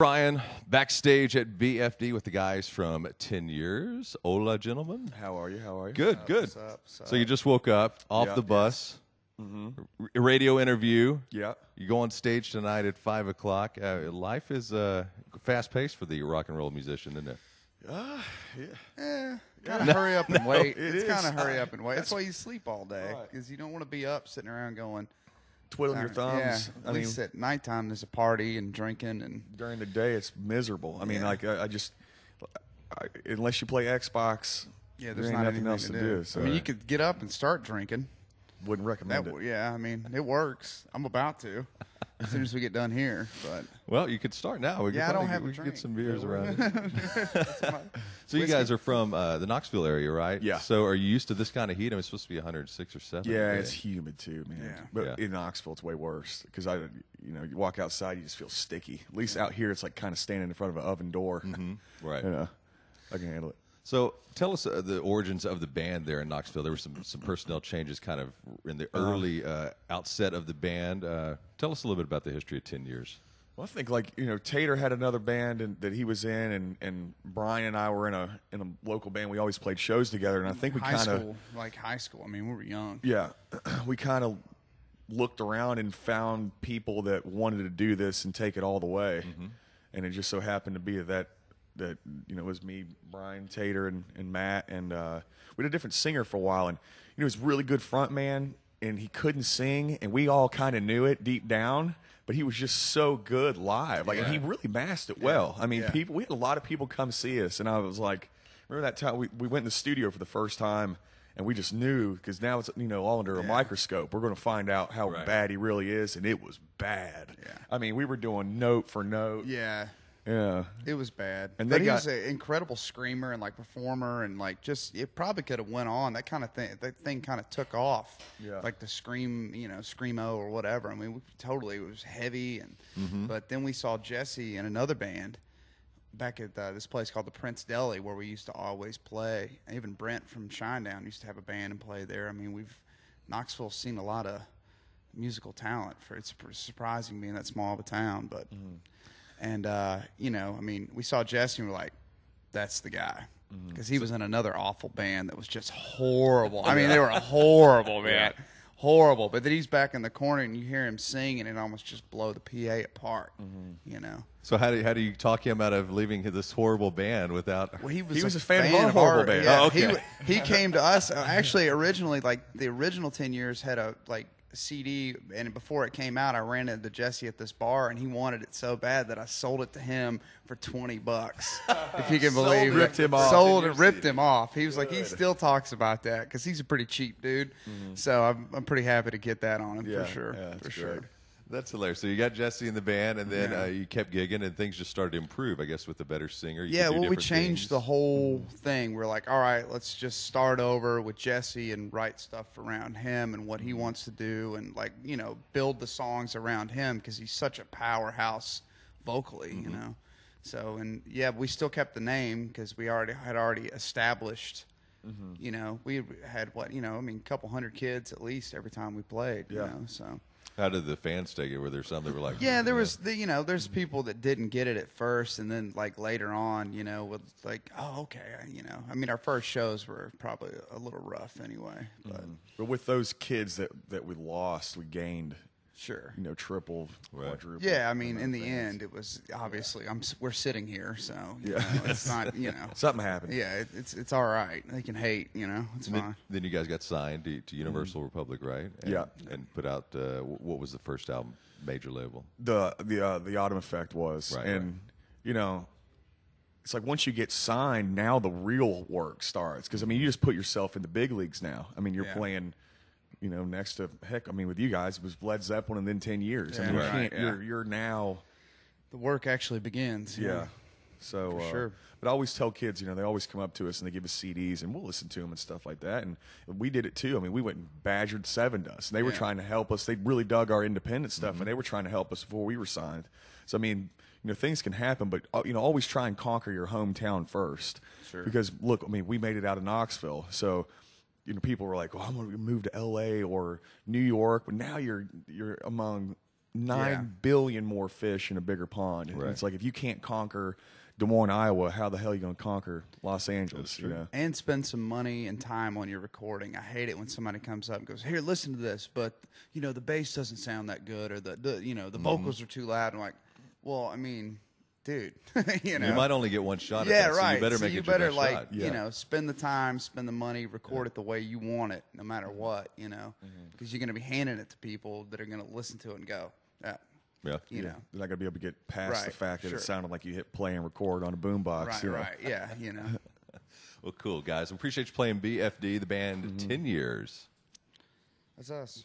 Brian, backstage at BFD with the guys from 10 Years. Hola, gentlemen. How are you? How are you? Good, good. What's up? So you just woke up off the bus, radio interview. Yeah. You go on stage tonight at 5 o'clock. Life is fast-paced for the rock and roll musician, isn't it? Kind of hurry up and wait. It It's is. kind of hurry up and wait. That's why you sleep all day, because you don't want to be up sitting around going Twiddling your thumbs. Yeah, at least at nighttime there's a party and drinking and During the day, it's miserable. I mean, like unless you play Xbox, yeah, there there's ain't not nothing anything else to to do. do. So I mean, you could get up and start drinking. wouldn't recommend it. Yeah, I mean, it works. I'm about to as soon as we get done here. But Well, you could start now. We could I don't probably- have a we could drink. get some beers around. So you Whiskey. guys are from the Knoxville area, right? Yeah. So are you used to this kind of heat? I mean, it's supposed to be 106 or 7. Yeah, it's humid too, man. Yeah. But Yeah. in Knoxville, it's way worse because you walk outside, you just feel sticky. At least out here, it's like kind of standing in front of an oven door. Right. I can handle it. So tell us the origins of the band there in Knoxville. There were some personnel changes kind of in the early outset of the band. Tell us a little bit about the history of 10 Years. Well, I think Tater had another band that he was in, and Brian and I were in a local band. We always played shows together, and I think we high kind of school, like high school. I mean, we were young. yeah, we kind of looked around and found people that wanted to do this and take it all the way, and it just so happened to be that it was me, Brian, Tater, and Matt, and we had a different singer for a while, and he was a really good front man, and he couldn't sing, and we all kind of knew it deep down. But he was just so good live, and he really masked it well. I mean, we had a lot of people come see us, and I was like, remember that time we went in the studio for the first time, and we just knew because now it's all under a microscope. We're going to find out how bad he really is, and it was bad. Yeah. I mean, we were doing note for note. Yeah. Yeah. It was bad, And but they he was got- an incredible screamer and performer, and it probably could have went on. That kind of thing, that thing kind of took off. Yeah. Like the scream, screamo or whatever. I mean, it was heavy, and but then we saw Jesse in another band back at this place called the Prince Deli, where we used to always play. Even Brent from Shinedown used to have a band and play there. I mean, Knoxville's seen a lot of musical talent. It's surprising being that small of a town, but. And, I mean, we saw Jesse and we're like, that's the guy. Because he was in another awful band that was just horrible. I mean, they were horrible, man. Horrible. But then he's back in the corner and you hear him sing and it almost just blow the PA apart, So how do you talk him out of leaving this horrible band without? Well, He was a fan of our horrible band. Yeah, Oh, okay. he came to us. Actually, originally, the original 10 Years had a CD, and before it came out, I ran into Jesse at this bar, and he wanted it so bad that I sold it to him for $20. If you can believe it. ripped him off. Sold it, ripped him off. He was like, he still talks about that because he's a pretty cheap dude. So I'm pretty happy to get that on him Yeah, for sure. yeah, that's for sure. great. That's hilarious. So you got Jesse in the band, and then you kept gigging, and things just started to improve, I guess, with a better singer. You Yeah, could do well, we different changed things. the whole thing. We're like, all right, let's just start over with Jesse and write stuff around him and what he wants to do, and build the songs around him because he's such a powerhouse vocally, So we still kept the name because we had already established. We had a couple hundred kids at least every time we played. So. How did the fans take it? Were there some that were like, Yeah, there was there's people that didn't get it at first, and then later on, was like, oh, okay, I mean, our first shows were probably a little rough anyway, but But with those kids that we lost, we gained sure. triple, quadruple. Yeah, I mean, in the end, it was obviously we're sitting here, so it's not Something happened. yeah, it's all right. They can hate, it's fine. Then you guys got signed to Universal Republic, right? And, Yeah. And put out what was the first album, major label? The Autumn Effect was, Right, and it's like once you get signed, now the real work starts. Because I mean, you just put yourself in the big leagues now. I mean, you're playing, next to I mean, with you guys, it was Led Zeppelin and then 10 Years. I mean, you Yeah, can't. right, You're now. The work actually begins. Yeah. So, For sure. But I always tell kids, they always come up to us and they give us CDs and we'll listen to them and stuff like that. And we did it too. I mean, we went and badgered Seven Dust, and they were trying to help us. They really dug our independent stuff, and they were trying to help us before we were signed. So I mean, things can happen, but always try and conquer your hometown first. Sure. Because look, I mean, we made it out of Knoxville, so. People were like, "Well, I'm going to move to L.A. or New York," but now you're among nine billion more fish in a bigger pond. And Right. it's like, if you can't conquer Des Moines, Iowa, how the hell are you going to conquer Los Angeles? You know? And spend some money and time on your recording. I hate it when somebody comes up and goes, "Here, listen to this," but you know the bass doesn't sound that good, or the you know the vocals are too loud. I'm like, well, I mean, dude, you know, You might only get one shot at yeah, that, right. so you better make you it better your best like shot. you know spend the time, spend the money, record it the way you want it, no matter what, you know, because you're going to be handing it to people that are going to listen to it and go, yeah. Yeah. You know, They're not going to be able to get past the Right, fact that sure. it sounded like you hit play and record on a boombox. right, you know? right, yeah, you know. Well, cool, guys. Appreciate you playing BFD, the band, 10 years. That's us.